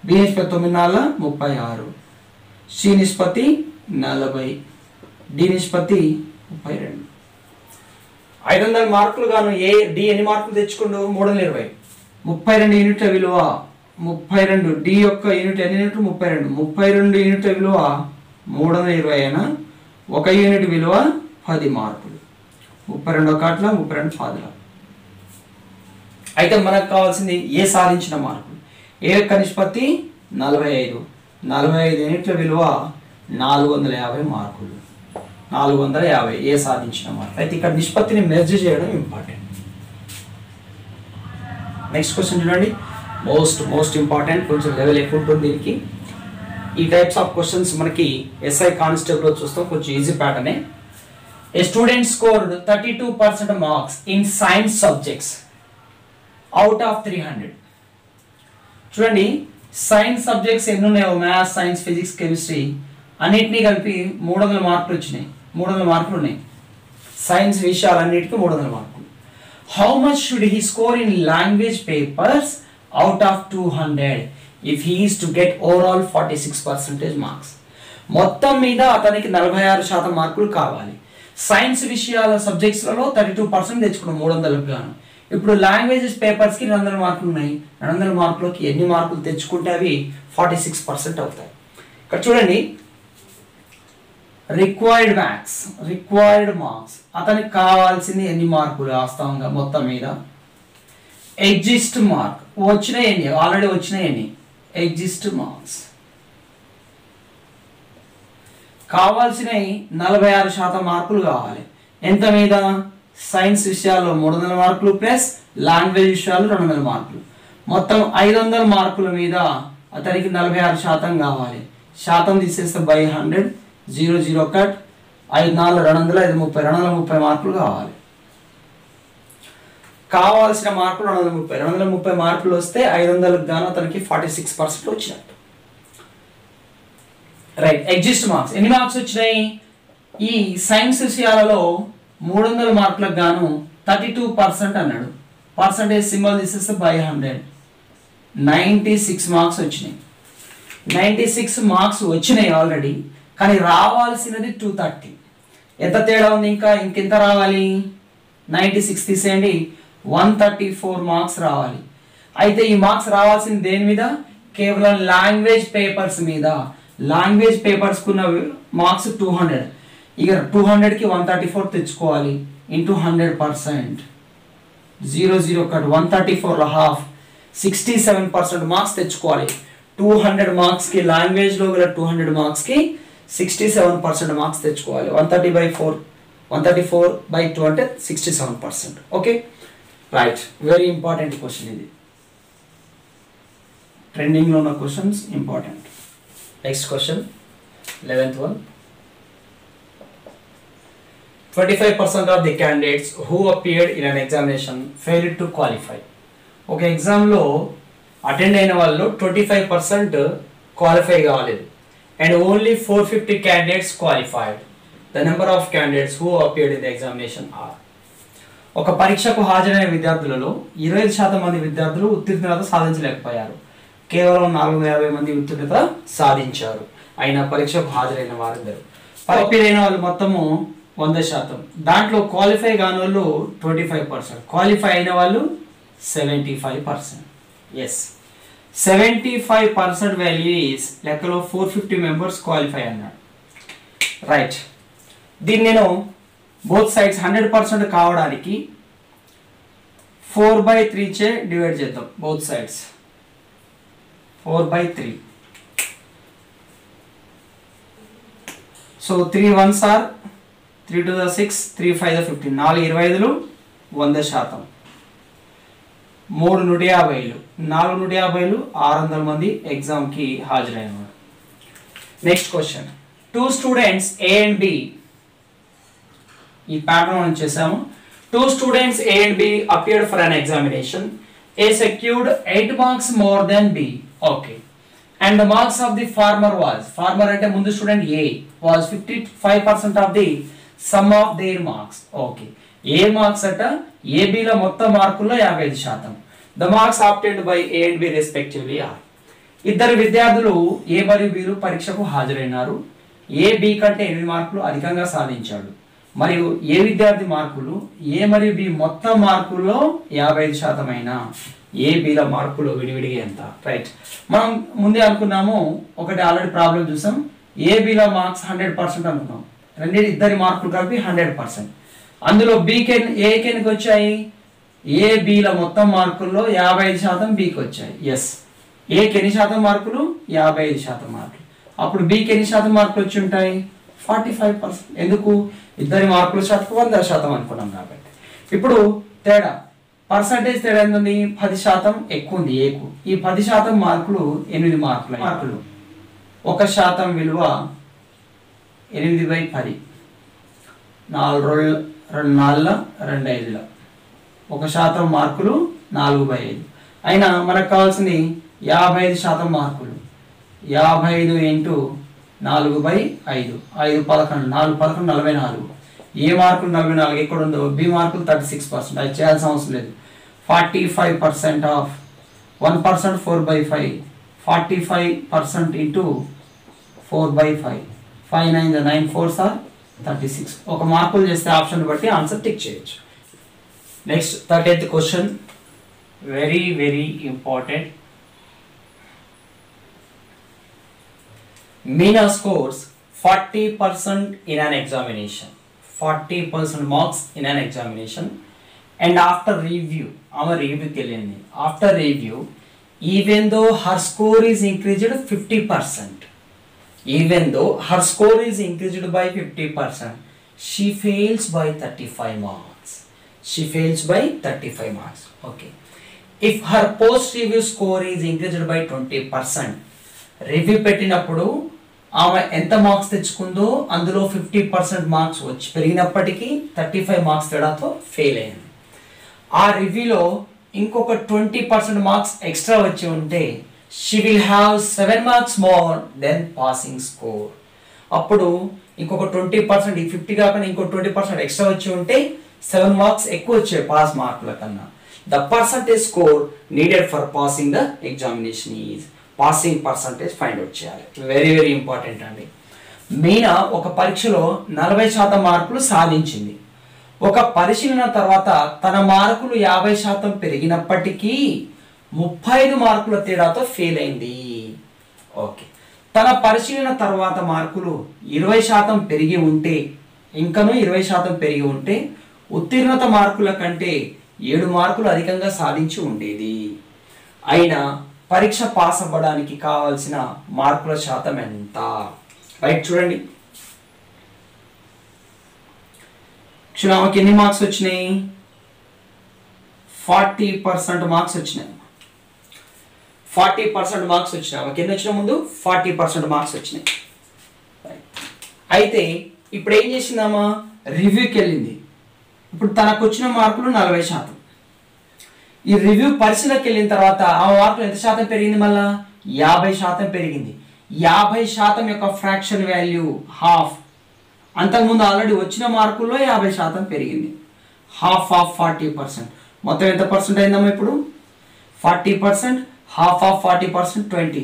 బి నిష్పత్తి 9 4 36, సి నిష్పత్తి 40, డి నిష్పత్తి 32. 500 మార్కులు గాను ఏ డి ఎన్ని మార్కులు తెచ్చుకుండు? 320. 32 యూనిట్ల విలువ 32. డి యొక్క యూనిట్ ఎన్ని యూనిట్లు? 32. 32 యూనిట్ల విలువ 320 అయినా ఒక యూనిట్ విలువ 10 మార్కులు. 32 ఒకట్ల 32 పాదుల. అయితే మనకు కావాల్సింది ఏ సాధించిన మార్కులు. ఏ యొక్క నిష్పత్తి 45. 45 యూనిట్ల విలువ 450 మార్కులు. 450 ఏ సాధించిన మార్కులు. అయితే ఇక్కడ నిష్పత్తిని మెర్జ్ చేయడం ఇంపార్టెంట్. నెక్స్ట్ క్వశ్చన్ చూడండి, మోస్ట్ ఇంపార్టెంట్. కొంచెం లెవెల్ ఎక్కువ ఉంటుంది దీనికి. ఈ టైప్స్ ఆఫ్ క్వశ్చన్స్ మనకి ఎస్ఐ కానిస్టేబుల్ చూస్తాం, కొంచెం ఈజీ ప్యాటర్నే. A student scored 32% marks in science subjects out of 300. చూడండి, సైన్స్ సబ్జెక్ట్స్ ఎన్ని ఉన్నాయో, మ్యాథ్స్, సైన్స్, ఫిజిక్స్, కెమిస్ట్రీ అన్నిటినీ కలిపి 300 మార్కులు వచ్చినాయి. 300 మార్కులు ఉన్నాయి. సైన్స్ విషయాలన్నిటికీ 300 మార్కులు. How much should he score in language papers out of 200 if he is to get overall 46% marks? మొత్తం మీద అతనికి 46% మార్కులు కావాలి. సైన్స్ విషయాల సబ్జెక్ట్స్లలో 32% తెచ్చుకున్నాం 300కు గాను. ఇప్పుడు లాంగ్వేజెస్ పేపర్స్కి 200 మార్కులు ఉన్నాయి. 200 మార్కులకి ఎన్ని మార్కులు తెచ్చుకుంటే అవి 46% అవుతాయి. ఇక్కడ చూడండి, రిక్వైర్డ్ మార్క్స్ అతనికి కావాల్సింది ఎన్ని మార్కులు వాస్తవంగా మొత్తం మీద. ఎగ్జిస్ట్ మార్క్ వచ్చినాయి ఎన్ని, ఆల్రెడీ వచ్చినాయి ఎన్ని, ఎగ్జిస్ట్ మార్క్స్ కావాల్సినవి 46% మార్కులు కావాలి. ఎంత మీద? సైన్స్ విషయాల్లో 300 మార్కులు ప్లస్ లాంగ్వేజ్ విషయాలు 200 మార్కులు, మొత్తం 500 మార్కుల మీద అతనికి 46% కావాలి. శాతం తీసేస్తే బై 100, 0 0 కట్, 5 4 200, 5 30, 230 మార్కులు కావాలి. కావాల్సిన మార్కులు 230 మార్కులు వస్తే 500కు గాను అతనికి 46% వచ్చినట్టు. రైట్, ఎగ్జిస్ట్ మార్క్స్ ఎన్ని మార్క్స్ వచ్చినాయి? ఈ సైన్స్ విషయాలలో 300 మార్కులకు గాను 32% అన్నాడు. పర్సంటేజ్ సింబల్ తీసేస్తే బై 100, 96 మార్క్స్ వచ్చినాయి. 96 మార్క్స్ వచ్చినాయి ఆల్రెడీ, కానీ రావాల్సినది 230. ఎంత తేడా ఉంది? ఇంకెంత రావాలి? 96 తీసేయండి, 134 మార్క్స్ రావాలి. అయితే ఈ మార్క్స్ రావాల్సింది దేని మీద? కేవలం లాంగ్వేజ్ పేపర్స్ మీద. లాంగ్వేజ్ పేపర్స్ కున్న మార్క్స్ 200, ఇక 200కి 134 తెచ్చుకోవాలి ఇంటూ 100%, 0 0 కట్, 134 హాఫ్, 67% మార్క్స్ తెచ్చుకోవాలి. 200 మార్క్స్కి లాంగ్వేజ్లో గల 200 మార్క్స్కి 67% మార్క్స్ తెచ్చుకోవాలి. 134/2 అంటే 67%. Okay, right, very important question ఇది. ట్రెండింగ్లో ఉన్న questions important. Next question, 11th one. 25% of the candidates who appeared in an examination failed to qualify. ఒక ఎగ్జామ్లో అటెండ్ అయిన వాళ్ళు 25% క్వాలిఫై కాలేదు. And only 450 candidates qualified. The number of candidates who appeared in the examination are. ఒక పరీక్షకు హాజరైన విద్యార్థులలో 25% మంది విద్యార్థులు ఉత్తీర్ణత సాధించలేకపోయారు. కేవలం 450 మంది ఉత్తీర్ణత సాధించారు. అయినా పరీక్షకు హాజరైన వారిద్దరు. అపీర్ అయిన వాళ్ళు మొత్తము 100%. దాంట్లో క్వాలిఫై కాని వాళ్ళు 25%, క్వాలిఫై అయిన వాళ్ళు 75%. ఎస్, 75% వాల్యూ ఈస్ లెక్కలో 450 మెంబర్స్ క్వాలిఫై అన్నాడు. రైట్, దీన్ని నేను బోత్ సైడ్స్ 100% కావడానికి 4/3 చే డివైడ్ చేద్దాం. Both sides 4/3. So 3 1s are 3 2 6, 3 5 15, 4 25లు 100%, 3 150లు 4 150లు 600 మంది ఎగ్జామ్కి హాజరైనవారు. Next question, 2 students A and B, ఈ ప్యాటర్న్ మనం చేసాము. 2 students A and B appeared for an examination. A secured 8 marks more than B. Okay. And the marks of the farmer అంటే ముందు student A was 55% of the sum of their marks. Okay. A marks అట ABలో మొత్తం మార్కుల్లో 55%. The marks obtained by A and B respectively are. ఇద్దరు విద్యార్థులు A మరియు B పరీక్షకు హాజరైనారు. A B కంటే 8 మార్కులు అధికంగా సాధించాడు. మరియు ఏ విద్యార్థి మార్కులు A మరియు B మొత్తం మార్కుల్లో 55% అయినా A Bల మార్కులు విడివిడిగా ఎంత? రైట్, మనం ముందే అనుకున్నాము, ఒకటి ఆల్రెడీ ప్రాబ్లం చూసాం. A Bల మార్క్స్ 100% అనుకున్నాం. ఇద్దరి మార్కులు కలిపి 100%. అందులో Aకి ఎన్నికి వచ్చాయి? A Bల మొత్తం మార్కుల్లో 55% Bకి వచ్చాయి. ఎస్, Aకి ఎన్ని శాతం మార్కులు? 55% మార్కులు. అప్పుడు Bకి ఎన్ని శాతం మార్కులు వచ్చి ఉంటాయి? 45%. ఎందుకు? ఇద్దరి మార్కుల శాతం 100% అనుకున్నాం కాబట్టి. ఇప్పుడు తేడా, పర్సంటేజ్ తేడా ఎంత ఉంది? 10% ఎక్కువ ఉంది Aకు. ఈ 10% మార్కులు 8 మార్కులు. 1% విలువ 8/10, 4 2 4 2 5. 1% మార్కులు 4/5. అయినా మనకు కావాల్సింది 55% మార్కులు. 55 × 4/5 5 11 4 11 44 ఏ మార్కులు 44 ఎక్కడ ఉందో బి మార్కులు 36%. అది చేయాల్సిన అవసరం లేదు. 45% ఆఫ్ 1% 4/5 45% ఇంటూ 4/5 5 9 9 4s are 36. ఒక మార్కులు చేస్తే ఆప్షన్ బట్టి ఆన్సర్ టిక్ చేయొచ్చు. Next 30th question, very very important. Meena scores 40% in an examination. 40% marks in an examination, and after review, our review kelindi. After review, even though her score is increased 50%, even though her score is increased by 50%, she fails by 35 marks. She fails by 35 marks. Okay. If her post review score is increased by 20%, review పెట్టినప్పుడు ఆమె ఎంత మార్క్స్ తెచ్చుకుందో అందులో 50% మార్క్స్ వచ్చి పెరిగినప్పటికీ 35 మార్క్స్ తేడాతో ఫెయిల్ అయింది. ఆ రివ్యూలో ఇంకొక 20% మార్క్స్ ఎక్స్ట్రా వచ్చి ఉంటే she will have 7 marks more than passing score. అప్పుడు ఇంకొక 20%, ఈ 50 కాకుండా ఇంకో 20% ఎక్స్ట్రా వచ్చి ఉంటే 7 మార్క్స్ ఎక్కువ వచ్చాయి పాస్ మార్కుల కన్నా. The percentage score needed for passing the examination is, passing percentage find out చేయాలి. వెరీ వెరీ ఇంపార్టెంట్ అండి. మీనా ఒక పరీక్షలో 40% మార్కులు సాధించింది. ఒక పరిశీలన తర్వాత తన మార్కులు 50% పెరిగినప్పటికీ 35 మార్కుల తేడాతో ఫెయిల్ అయింది. ఓకే. తన పరిశీలన తర్వాత మార్కులు 20% పెరిగి ఉంటే, ఇంకనూ 20% పెరిగి ఉంటే ఉత్తీర్ణత మార్కుల కంటే 7 మార్కులు అధికంగా సాధించి ఉండేది. అయినా పరీక్ష పాస్ అవ్వడానికి కావాల్సిన మార్కుల శాతం ఎంత? రైట్, చూడండి. ఆమెకి ఎన్ని మార్క్స్ వచ్చినాయి? 40% మార్క్స్ వచ్చినాయి. 40% మార్క్స్ వచ్చినాయి. ఆమెకి ఎన్ని వచ్చిన ముందు 40% మార్క్స్ వచ్చినాయి. అయితే ఇప్పుడు ఏం చేసిందామా? రివ్యూకి వెళ్ళింది. ఇప్పుడు తనకు వచ్చిన మార్కులు 40%. ఈ రివ్యూ పరిశీలనకి వెళ్ళిన తర్వాత ఆ మార్కులు ఎంత శాతం పెరిగింది? మళ్ళా 50% పెరిగింది. 50% యొక్క ఫ్రాక్షన్ వాల్యూ హాఫ్. అంతకుముందు ఆల్రెడీ వచ్చిన మార్కుల్లో 50% పెరిగింది. Half of 40%. మొత్తం ఎంత పర్సెంట్ అయిందమ్మా ఇప్పుడు? 40%. హాఫ్ ఆఫ్ 40% 20,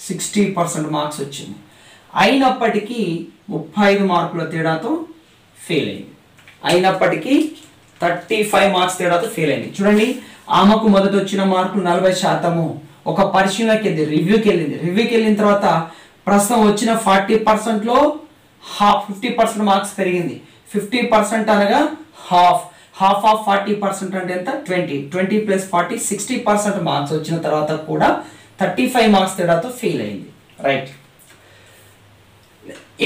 60% మార్క్స్ వచ్చింది. అయినప్పటికీ 35 మార్కుల తేడాతో ఫెయిల్ అయింది. అయినప్పటికీ 35 మార్క్స్ తేడాతో ఫెయిల్ అయింది. చూడండి, ఆమెకు మొదట వచ్చిన మార్కులు 40%. ఒక పరిశీలనకి వెళ్ళింది, రివ్యూకి వెళ్ళింది. రివ్యూకి వెళ్ళిన తర్వాత ప్రస్తుతం వచ్చిన 40%లో 50% మార్క్స్ పెరిగింది. 50% అనగా హాఫ్. హాఫ్ ఆఫ్ 40% అంటే ఎంత? 20. 20 + 40 60% మార్క్స్ వచ్చిన తర్వాత కూడా 35 మార్క్స్ తేడాతో ఫెయిల్ అయింది. Right.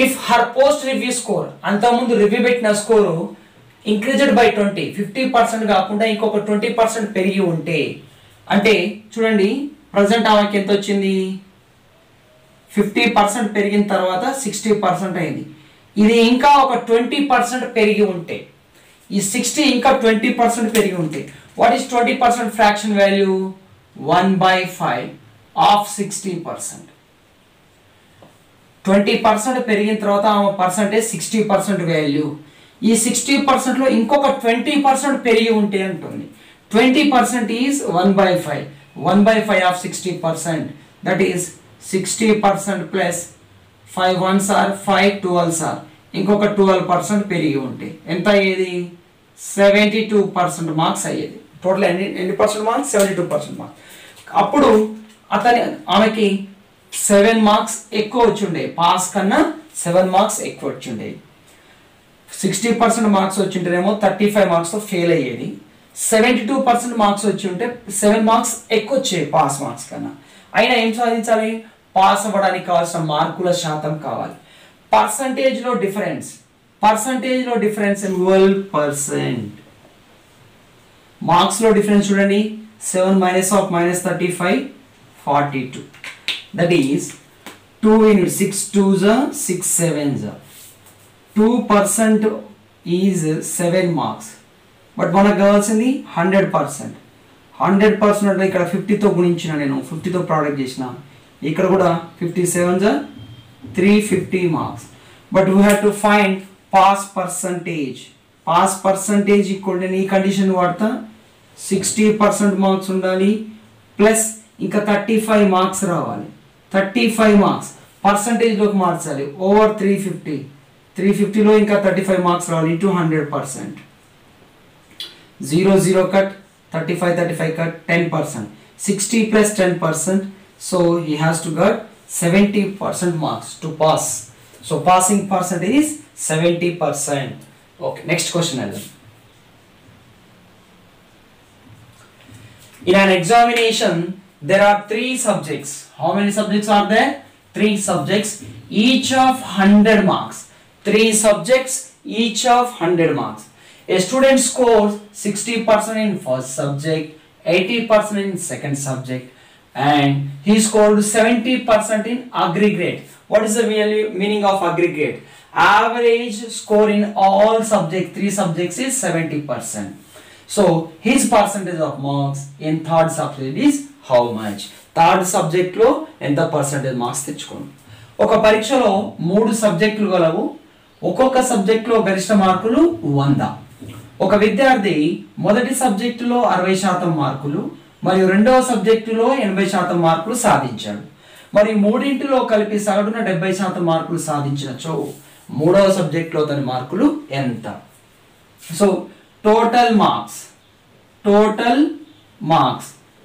If her post review score, అంతకుముందు రివ్యూ పెట్టిన స్కోరు ఇంక్రీజ్డ్ బై 20, 50% కాకుండా ఇంకొక 20% పెరిగి ఉంటే, అంటే చూడండి ప్రజెంట్ ఆమెకి ఎంత వచ్చింది? 50% పెరిగిన తర్వాత 60% అయింది. ఇది ఇంకా ఒక 20% పెరిగి ఉంటే, ఈ 60 ఇంకా 20% పెరిగి ఉంటే, what is 20% fraction value? 1/5 of 60%. 20% పెరిగిన తర్వాత ఆమె పర్సంటేజ్ 60% వాల్యూ. ఈ 60%లో ఇంకొక 20% పెరిగి ఉంటే అంటుంది. 20% is 1/5. 1/5 of 60%, that is 60% plus 5 1s are 5 12s are, ఇంకొక 12% పెరిగి ఉంటే ఎంత అయ్యేది? 72% మార్క్స్ అయ్యేది. టోటల్ ఎన్ని పర్సెంట్ మార్క్స్? 72% మార్క్స్. అప్పుడు ఆమెకి 7 మార్క్స్ ఎక్కువ వచ్చి ఉండే, పాస్ కన్నా 7 మార్క్స్ ఎక్కువ వచ్చి ఉండేది. 60% మార్క్స్ వచ్చి ఉంటేనేమో 35 మార్క్స్తో ఫెయిల్ అయ్యేది. 72% మార్క్స్ వచ్చి ఉంటే 7 మార్క్స్ ఎక్కువ వచ్చాయి పాస్ మార్క్స్ కన్నా. అయినా ఏం సాధించాలి? పాస్ అవ్వడానికి కావాల్సిన మార్కుల శాతం కావాలి. పర్సంటేజ్లో డిఫరెన్స్, పర్సంటేజ్లో డిఫరెన్స్ 12%. మార్క్స్లో డిఫరెన్స్ చూడండి, 7 minus of -35 42. That is 2 in 6 2s are 6 7s are. 2% is 7 marks. But మనకు కావాల్సింది 100%. 100% అంటే ఇక్కడ 50తో గుణించిన, నేను 50తో ప్రోడక్ట్ చేసిన, ఇక్కడ కూడా 57s are 350 marks. But we have to find pass percentage. Pass percentage equal to any condition వాడతా 60% మార్క్స్ ఉండాలి ప్లస్ ఇంకా 35 మార్క్స్ రావాలి. 35 మార్క్స్ పర్సంటేజ్లోకి మార్చాలి. ఓవర్ 350 లో ఇంకా 35 మార్క్స్ రావాలి into 100%. 0 0 cut 35 cut 10%. 60 plus 10%. So he has to get 70% marks to pass. So passing percentage is 70%. Okay, next question. In an examination, there are 3 subjects. How many subjects are there? 3 subjects, each of 100 marks. 3 subjects, each of 100 marks. A student scores 60% in first subject, 80% in second subject, and he scored 70% in aggregate. What is the meaning of aggregate? Average score in all subjects, 3 subjects is 70%. So his percentage of marks in third subject is how much? Third subject lo enta percentage marks తెచ్చుకోండి. ఒక పరీక్షలో 3 సబ్జెక్టులు గలవు. ఒక్కొక్క సబ్జెక్టులో గరిష్ట మార్కులు 100. ఒక విద్యార్థి మొదటి సబ్జెక్టులో 60% మార్కులు మరియు రెండవ సబ్జెక్టులో 80% మార్కులు సాధించాడు. మరి మూడింటిలో కలిపి సగటున 70% మార్కులు సాధించినచో మూడవ సబ్జెక్టులో తన మార్కులు ఎంత? So total marks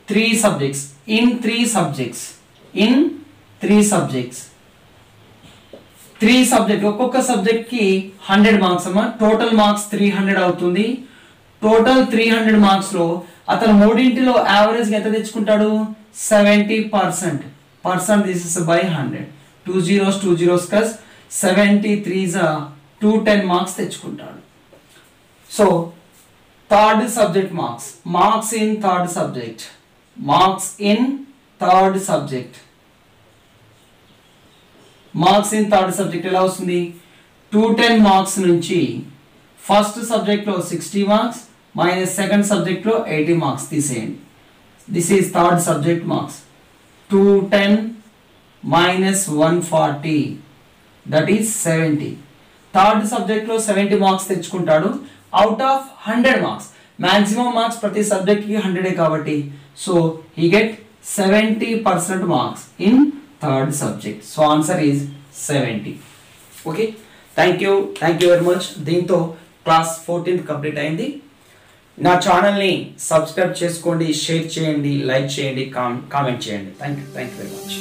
3 subjects in 3 subjects 3 subject ఒక్కొక్క సబ్జెక్ట్ కి 100 మార్క్స్ అమ్మా. టోటల్ మార్క్స్ 300 అవుతుంది. టోటల్ 300 మార్క్స్ లో అతను మూడింటిలో యావరేజ్ ఎంత తెచ్చుకుంటాడు? 70%. This is by 100. 2 zeros కస్ 73 210 మార్క్స్ తెచ్చుకుంటాడు. So third subject marks in third subject ఎలా వస్తుంది? 210 మార్క్స్ నుంచి ఫస్ట్ సబ్జెక్ట్ లో 60 మార్క్స్ మైనస్ సెకండ్ సబ్జెక్ట్ లో 80 మార్క్స్ తీసేయండి. This is third subject marks. 210 minus 140 that is 70. Third subject లో 70 మార్క్స్ తెచ్చుకుంటాడు out of 100 marks. Maximum marks ప్రతి సబ్జెక్ట్ కి 100 కాబట్టి so he get 70% marks in third subject. So answer is 70. Okay, thank you very much. దీంతో క్లాస్ 14th కంప్లీట్ అయింది. నా ఛానల్ని సబ్స్క్రైబ్ చేసుకోండి, షేర్ చేయండి, లైక్ చేయండి, కామెంట్ చేయండి. Thank you very much.